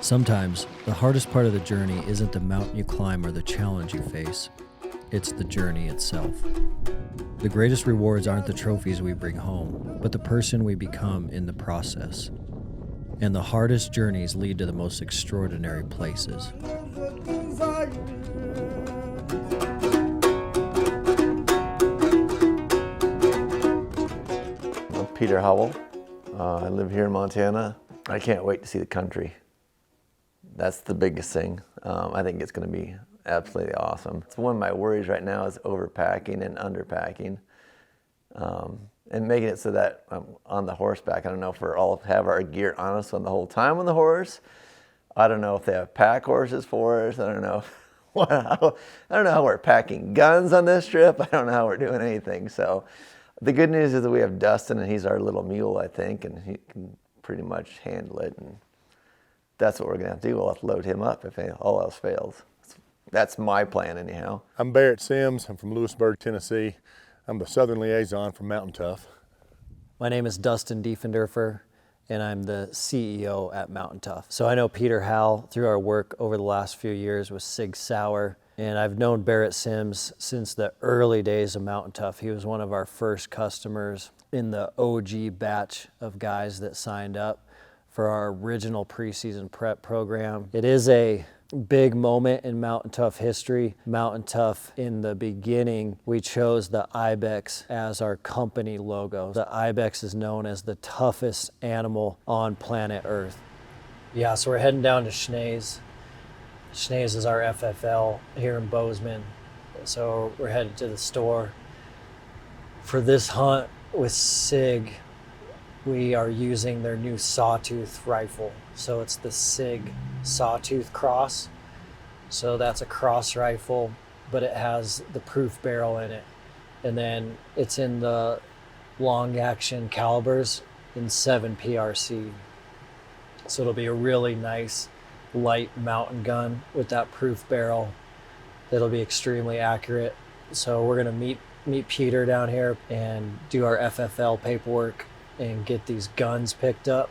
Sometimes, the hardest part of the journey isn't the mountain you climb or the challenge you face. It's the journey itself. The greatest rewards aren't the trophies we bring home, but the person we become in the process. And the hardest journeys lead to the most extraordinary places. I'm Peter Howell. I live here in Montana. I can't wait to see the country. That's the biggest thing. I think it's going to be absolutely awesome. It's one of my worries right now is overpacking and underpacking, and making it so that I'm on the horseback. I don't know if we're all have our gear on us on the whole time on the horse. I don't know if they have pack horses for us. I don't know. I don't know how we're packing guns on this trip. I don't know how we're doing anything. So the good news is that we have Dustin, and he's our little mule, I think, and he can pretty much handle it. And that's what we're going to have to do. We'll have to load him up if all else fails. That's my plan anyhow. I'm Barrett Sims. I'm from Lewisburg, Tennessee. I'm the Southern Liaison from MTNTOUGH. My name is Dustin Diefendorfer, and I'm the CEO at MTNTOUGH. So I know Peter Howell through our work over the last few years with Sauer, and I've known Barrett Sims since the early days of MTNTOUGH. He was one of our first customers in the OG batch of guys that signed up for our original preseason prep program. It is a big moment in MTNTOUGH history. MTNTOUGH, in the beginning, we chose the Ibex as our company logo. The Ibex is known as the toughest animal on planet Earth. Yeah, so we're heading down to Schnee's. Schnee's is our FFL here in Bozeman. So we're headed to the store. For this hunt with SIG, we are using their new sawtooth rifle. So it's the SIG sawtooth cross. So that's a cross rifle, but it has the proof barrel in it. And then it's in the long action calibers in 7 PRC. So it'll be a really nice light mountain gun with that proof barrel. That'll be extremely accurate. So we're gonna meet Peter down here and do our FFL paperwork and get these guns picked up,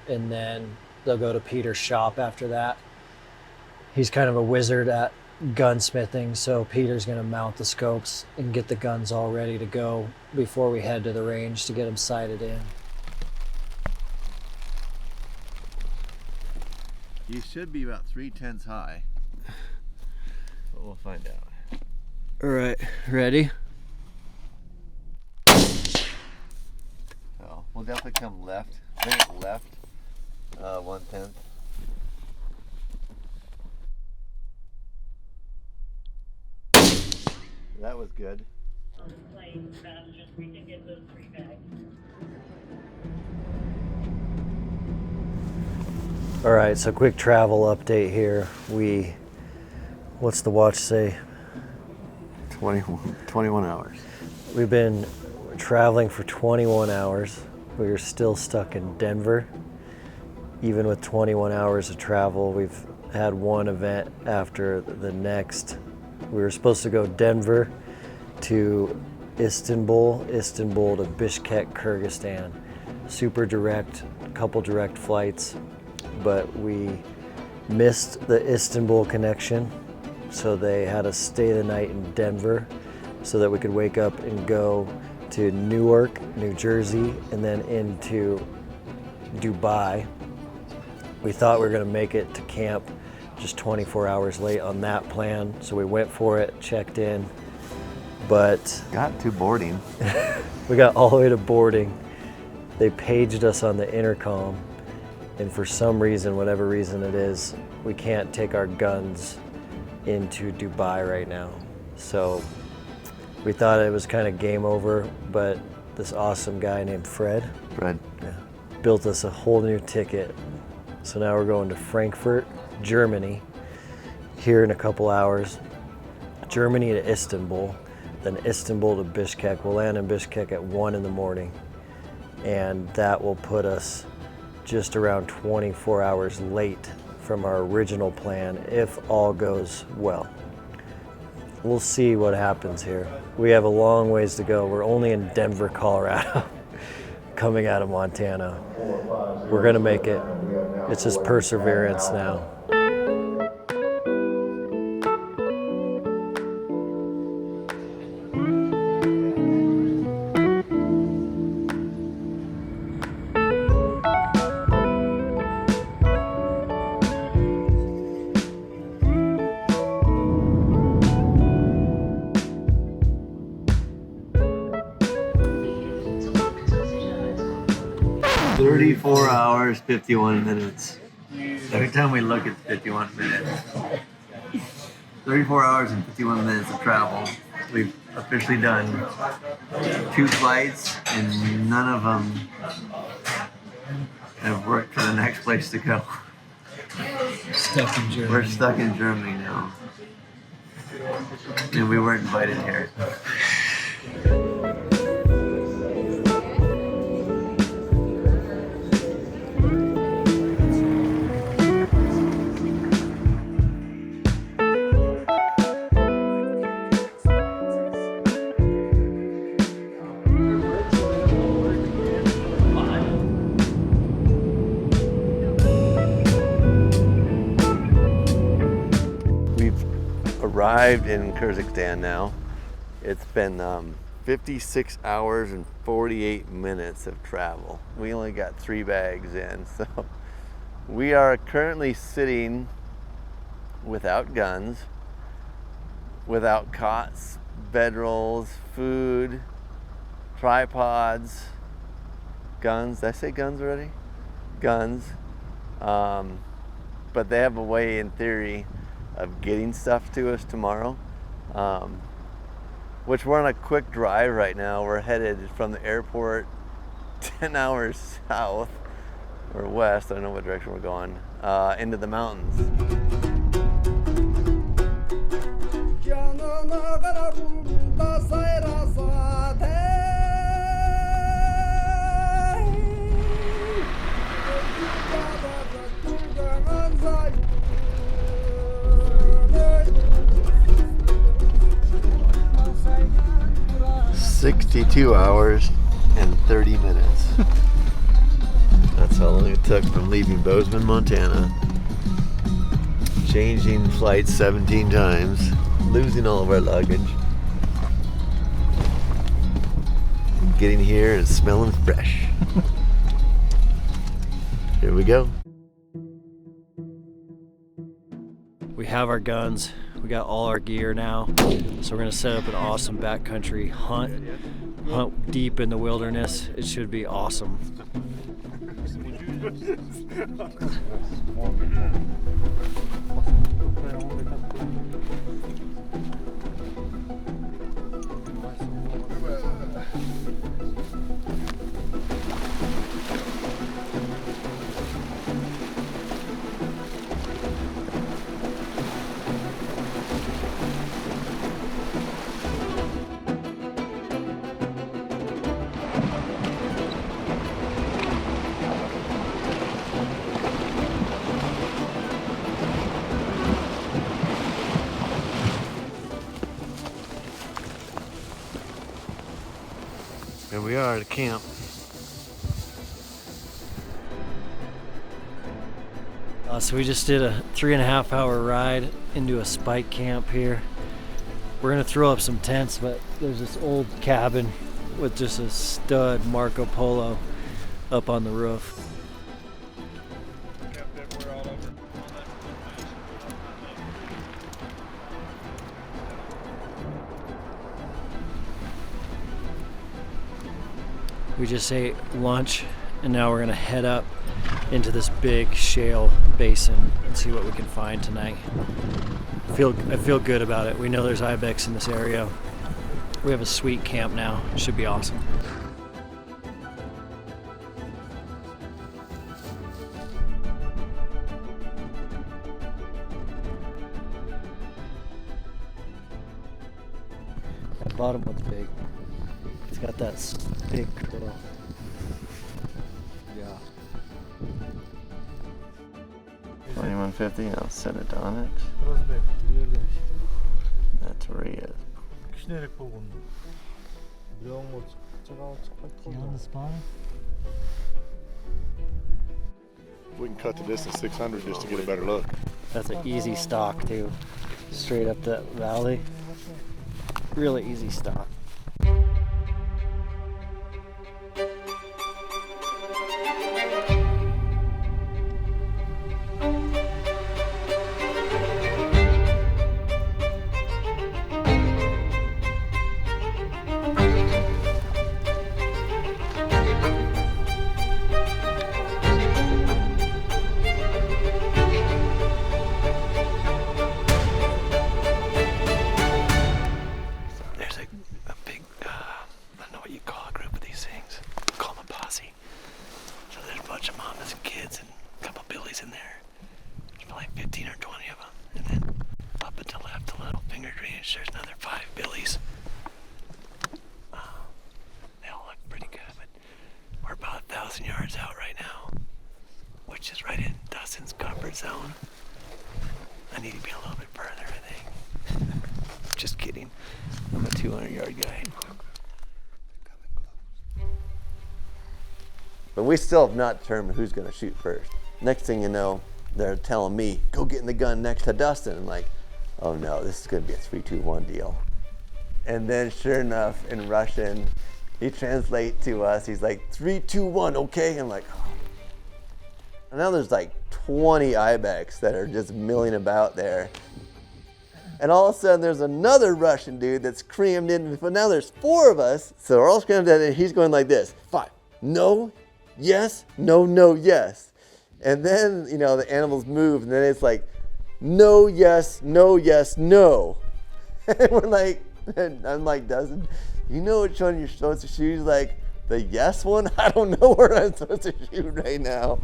and then they'll go to Peter's shop after that. He's kind of a wizard at gunsmithing, so Peter's gonna mount the scopes and get the guns all ready to go before we head to the range to get them sighted in. You should be about 3/10 high, but we'll find out. All right, ready? We'll definitely come left. Bring it left, 1/10. That was good. All right, so quick travel update here. What's the watch say? 21 hours. We've been traveling for 21 hours. We are still stuck in Denver. Even with 21 hours of travel, we've had one event after the next. We were supposed to go Denver to Istanbul to Bishkek, Kyrgyzstan. Super direct, a couple direct flights, but we missed the Istanbul connection. So they had us stay the night in Denver so that we could wake up and go to Newark, New Jersey, and then into Dubai. We thought we were gonna make it to camp just 24 hours late on that plan. So we went for it, checked in, but Got to boarding. we got all the way to boarding. They paged us on the intercom, and for some reason, whatever reason it is, we can't take our guns into Dubai right now. So we thought it was kind of game over, but this awesome guy named Fred built us a whole new ticket. So now we're going to Frankfurt, Germany, here in a couple hours. Germany to Istanbul, then Istanbul to Bishkek. We'll land in Bishkek at 1 in the morning, and that will put us just around 24 hours late from our original plan if all goes well. We'll see what happens here. We have a long ways to go. We're only in Denver, Colorado, coming out of Montana. We're gonna make it. It's just perseverance now. "34 hours, 51 minutes. Every time we look, it's 51 minutes. 34 hours and 51 minutes of travel. We've officially done 2 flights, and none of them have worked for the next place to go. Stuck in Germany. We're stuck in Germany now. And we weren't invited here. Arrived in Kyrgyzstan now. It's been 56 hours and 48 minutes of travel. We only got 3 bags in, so we are currently sitting without guns, without cots, bedrolls, food, tripods, guns. Did I say guns already? Guns. But they have a way, in theory, of getting stuff to us tomorrow, which we're on a quick drive right now. We're headed from the airport 10 hours south or west, I don't know what direction we're going, into the mountains. 62 hours and 30 minutes. That's how long it took from leaving Bozeman, Montana, changing flights 17 times, losing all of our luggage, getting here and smelling fresh. Here we go. We have our guns, we got all our gear now, so we're gonna set up an awesome backcountry hunt deep in the wilderness. It should be awesome. Here we are at camp. So we just did a 3.5 hour ride into a spike camp here. We're gonna throw up some tents, but there's this old cabin with just a stud Marco Polo up on the roof. We just ate lunch and now we're gonna head up into this big shale basin and see what we can find tonight. I feel good about it. We know there's Ibex in this area. We have a sweet camp now. It should be awesome. That bottom one's big. It's got that big curl. Yeah. 2150, I'll set it on it. That's where he is. You on the spot? We can cut the distance 600 just to get a better look. That's an easy stalk too. Straight up that valley. Really easy stalk. yards out right now, which is right in Dustin's comfort zone. I need to be a little bit further, I think. Just kidding. I'm a 200-yard guy. But we still have not determined who's going to shoot first. Next thing you know, they're telling me, go get in the gun next to Dustin. I'm like, oh no, this is going to be a 3-2-1 deal. And then sure enough, in Russian, he translates to us. He's like, 3-2-1, okay? I'm like, oh. And now there's like 20 Ibex that are just milling about there. And all of a sudden, there's another Russian dude that's crammed in. But now there's 4 of us. So we're all crammed in, and he's going like this. 5. No, yes, no, no, yes. And then, you know, the animals move, and then it's like, no, yes, no, yes, no. And we're like, and I'm like, Dustin, you know which one you're supposed to shoot? He's like, the yes one? I don't know where I'm supposed to shoot right now.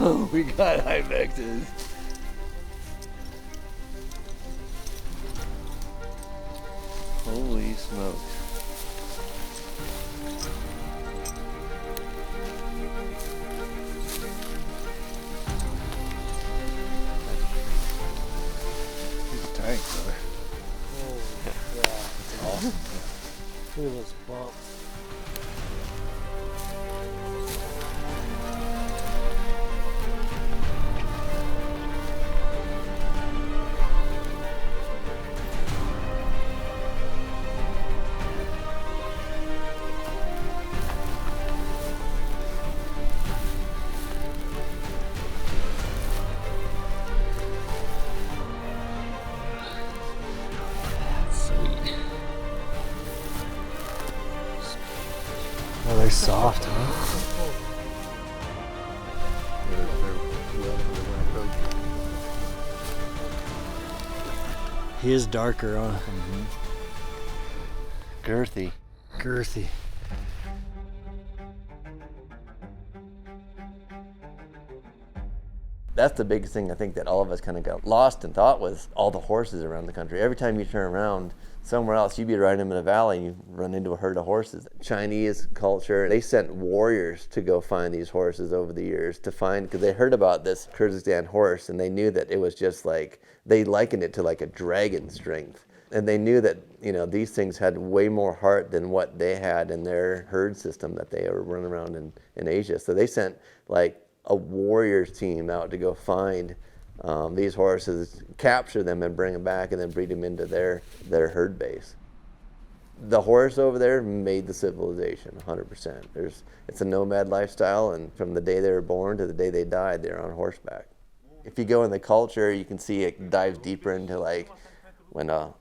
Oh, we got Ibexes. Holy smokes. He's a tank, brother. Oh, yeah. That's awesome. Look at those bumps. Oh, they're soft, huh? He is darker, huh? Mm-hmm. Girthy. Girthy. That's the biggest thing I think that all of us kind of got lost in thought was all the horses around the country. Every time you turn around somewhere else, you'd be riding them in a valley and you run into a herd of horses. Chinese culture, they sent warriors to go find these horses over the years to find, because they heard about this Kyrgyzstan horse and they knew that it was just like, they likened it to like a dragon strength. And they knew that, you know, these things had way more heart than what they had in their herd system that they were running around in Asia. So they sent like a warriors team out to go find these horses, capture them and bring them back and then breed them into their herd base. The horse over there made the civilization 100%. It's a nomad lifestyle, and from the day they were born to the day they died, they're on horseback. If you go in the culture, you can see it dives deeper into like when a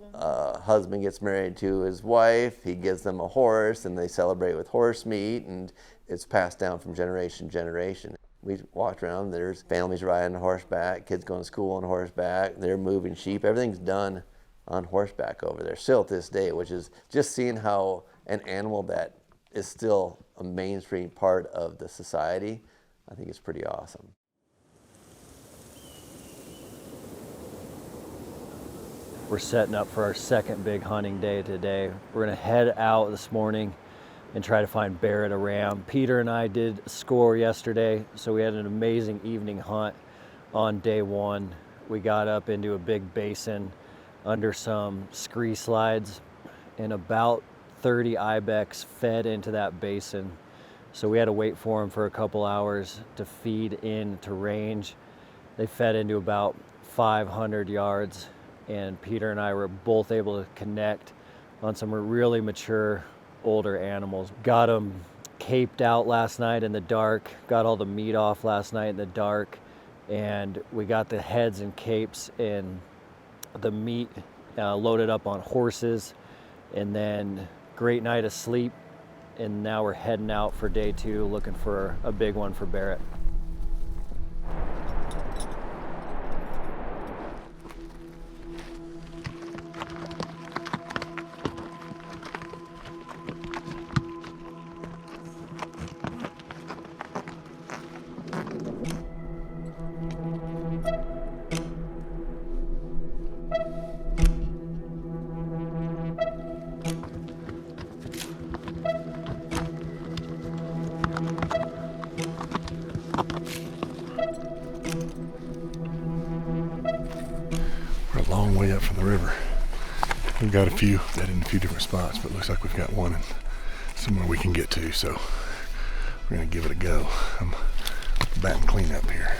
husband gets married to his wife, he gives them a horse and they celebrate with horse meat, and it's passed down from generation to generation. We walked around, there's families riding on horseback, kids going to school on horseback, they're moving sheep, everything's done on horseback over there, still to this day, which is just seeing how an animal that is still a mainstream part of the society, I think it's pretty awesome. We're setting up for our second big hunting day today. We're gonna head out this morning and try to find Barrett, a ram. Peter and I did score yesterday, so we had an amazing evening hunt on day one. We got up into a big basin under some scree slides, and about 30 ibex fed into that basin. So we had to wait for them for a couple hours to feed into range. They fed into about 500 yards, and Peter and I were both able to connect on some really mature, older animals. Got them caped out last night in the dark, got all the meat off last night in the dark, and we got the heads and capes and the meat loaded up on horses, and then great night of sleep, and now we're heading out for day two, looking for a big one for Barrett. We're a long way up from the river. We've got a few that in a few different spots, but it looks like we've got one in somewhere we can get to, so we're gonna give it a go. I'm batting clean up here.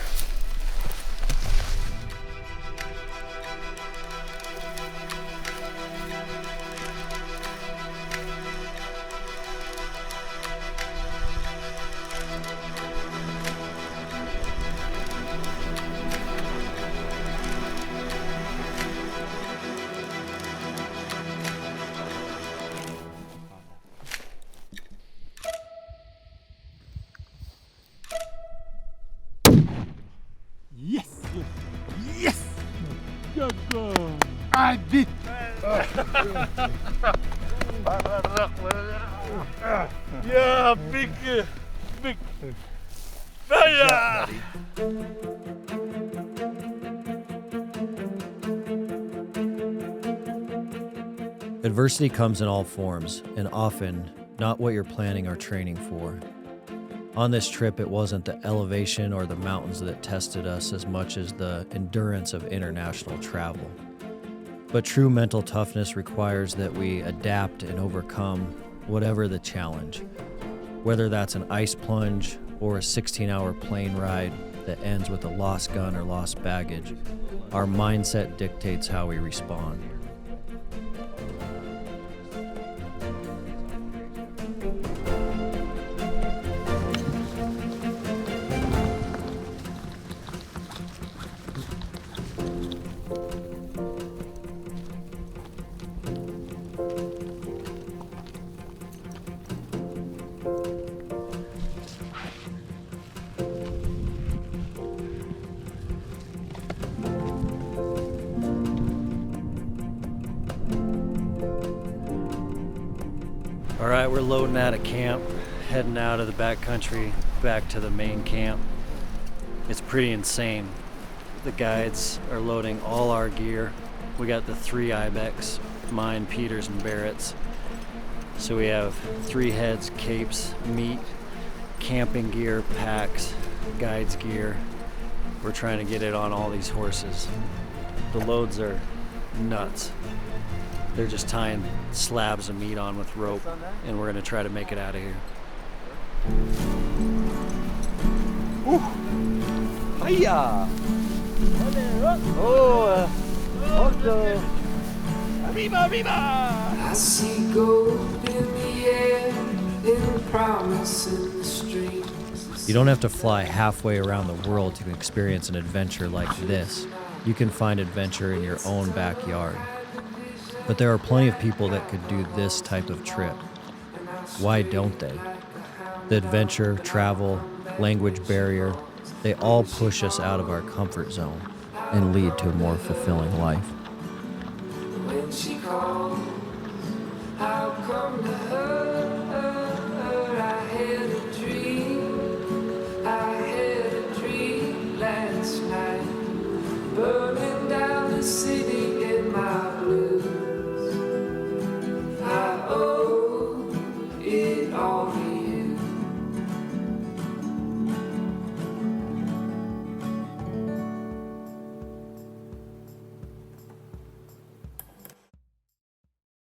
Yes! Yes! Good girl! I did! Yeah, big! Fire! Adversity comes in all forms, and often not what you're planning or training for. On this trip, it wasn't the elevation or the mountains that tested us as much as the endurance of international travel. But true mental toughness requires that we adapt and overcome whatever the challenge, whether that's an ice plunge or a 16-hour plane ride that ends with a lost gun or lost baggage. Our mindset dictates how we respond. All right, we're loading out of camp, heading out of the backcountry back to the main camp. It's pretty insane. The guides are loading all our gear. We got the 3 Ibex, mine, Peter's, and Barrett's. So we have 3 heads, capes, meat, camping gear, packs, guides gear. We're trying to get it on all these horses. The loads are nuts. They're just tying slabs of meat on with rope, and we're gonna try to make it out of here. Hiya! Oh! Also! Arriba, arriba! I see gold in the air, in promise in the streams. You don't have to fly halfway around the world to experience an adventure like this. You can find adventure in your own backyard. But there are plenty of people that could do this type of trip. Why don't they? The adventure, travel, language barrier, they all push us out of our comfort zone and lead to a more fulfilling life. When when she calls. How come to her? I had a dream. I had a dream last night, burning down the city in my blues. I owe it all